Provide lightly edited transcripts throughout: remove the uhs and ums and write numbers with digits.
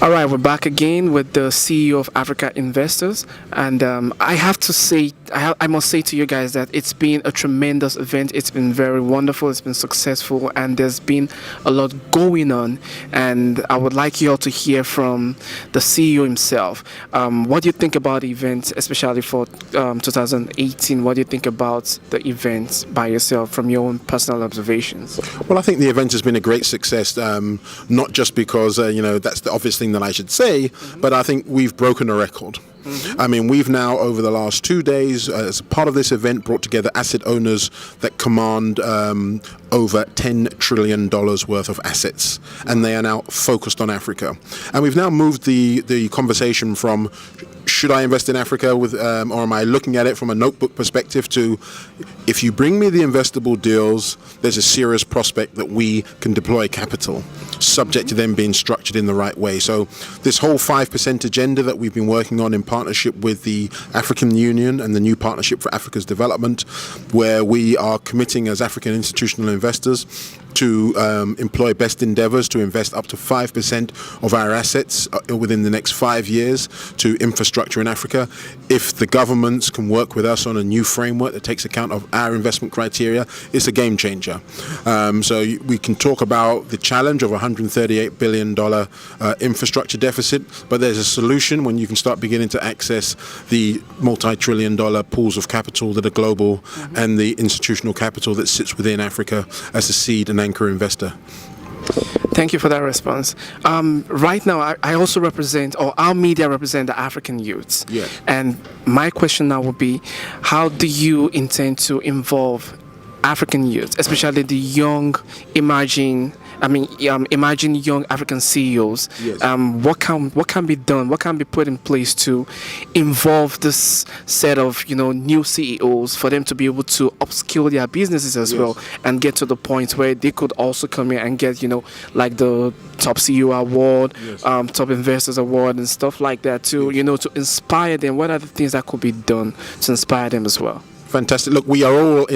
All right, we're back again with the CEO of Africa Investors, and I have to say, I must say to you guys that it's been a tremendous event. It's been very wonderful. It's been successful, and there's been a lot going on. And I would like you all to hear from the CEO himself. What do you think about the event, especially for 2018? What do you think about the event by yourself, from your own personal observations? Well, I think the event has been a great success, not just because, that's the obvious thing that I should say, but I think we've broken a record. I mean, we've now, over the last 2 days, as a part of this event, brought together asset owners that command over $10 trillion worth of assets, and they are now focused on Africa. And we've now moved the conversation from should I invest in Africa or am I looking at it from a notebook perspective to, if you bring me the investable deals, there's a serious prospect that we can deploy capital, subject to them being structured in the right way. So this whole 5% agenda that we've been working on in partnership with the African Union and the new Partnership for Africa's Development, where we are committing as African institutional investors to employ best endeavors to invest up to 5% of our assets within the next 5 years to infrastructure in Africa. If the governments can work with us on a new framework that takes account of our investment criteria, it's a game changer. So we can talk about the challenge of $138 billion infrastructure deficit, but there's a solution when you can start beginning to access the multi-trillion-dollar pools of capital that are global and the institutional capital that sits within Africa as a seed and anchor investor. Thank you for that response. Right now, I also represent, or our media represent, the African youths. Yeah. And my question now would be, how do you intend to involve African youth, especially the young, emerging young African CEOs? Yes. What can be done? What can be put in place to involve this set of new CEOs for them to be able to upskill their businesses as well, and get to the point where they could also come in and get like the top CEO award, top investors award, and stuff like that to to inspire them. What are the things that could be done to inspire them as well? Fantastic. Look, we are all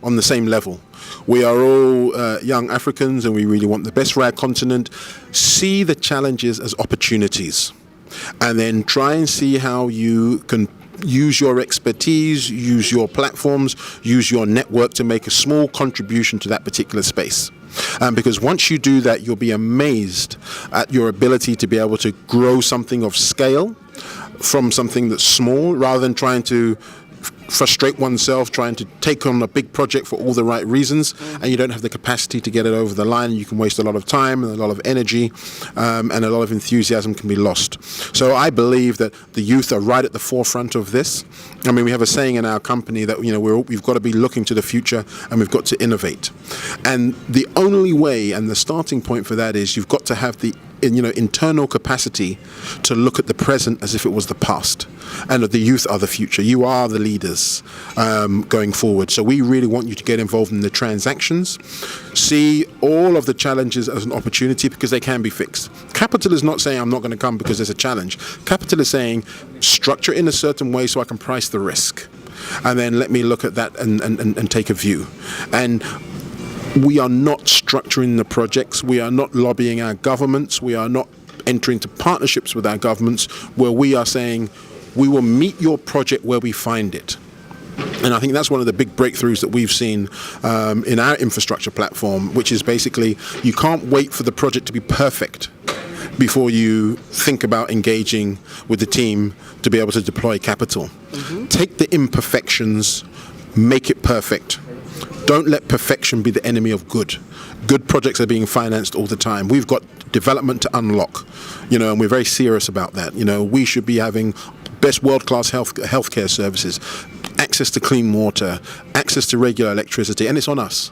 on the same level. We are all young Africans, and we really want the best for our continent. See the challenges as opportunities, and then try and see how you can use your expertise, use your platforms, use your network to make a small contribution to that particular space. Because once you do that, you'll be amazed at your ability to be able to grow something of scale from something that's small, rather than trying to frustrate oneself trying to take on a big project for all the right reasons, and you don't have the capacity to get it over the line. You can waste a lot of time and a lot of energy, and a lot of enthusiasm can be lost. So I believe that the youth are right at the forefront of this. I mean, we have a saying in our company that we've got to be looking to the future, and we've got to innovate. And the only way, and the starting point for that, is you've got to have the internal capacity to look at the present as if it was the past, and the youth are the future. You are the leaders going forward. So we really want you to get involved in the transactions, see all of the challenges as an opportunity, because they can be fixed. Capital is not saying I'm not going to come because there's a challenge. Capital is saying structure in a certain way so I can price the risk, and then let me look at that and take a view. And we are not structuring the projects. We are not lobbying our governments. We are not entering into partnerships with our governments, where we are saying we will meet your project where we find it. And I think that's one of the big breakthroughs that we've seen in our infrastructure platform, which is basically you can't wait for the project to be perfect before you think about engaging with the team to be able to deploy capital. Take the imperfections, make it perfect. Don't let perfection be the enemy of good. Good projects are being financed all the time. We've got development to unlock, and we're very serious about that. We should be having best world-class healthcare services, access to clean water, access to regular electricity, and it's on us.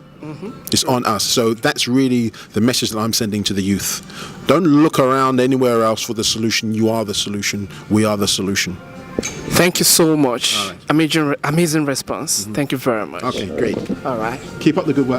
It's on us. So that's really the message that I'm sending to the youth. Don't look around anywhere else for the solution. You are the solution. We are the solution. Thank you so much. All right. Amazing response. Thank you very much. Okay, great. All right. Keep up the good work.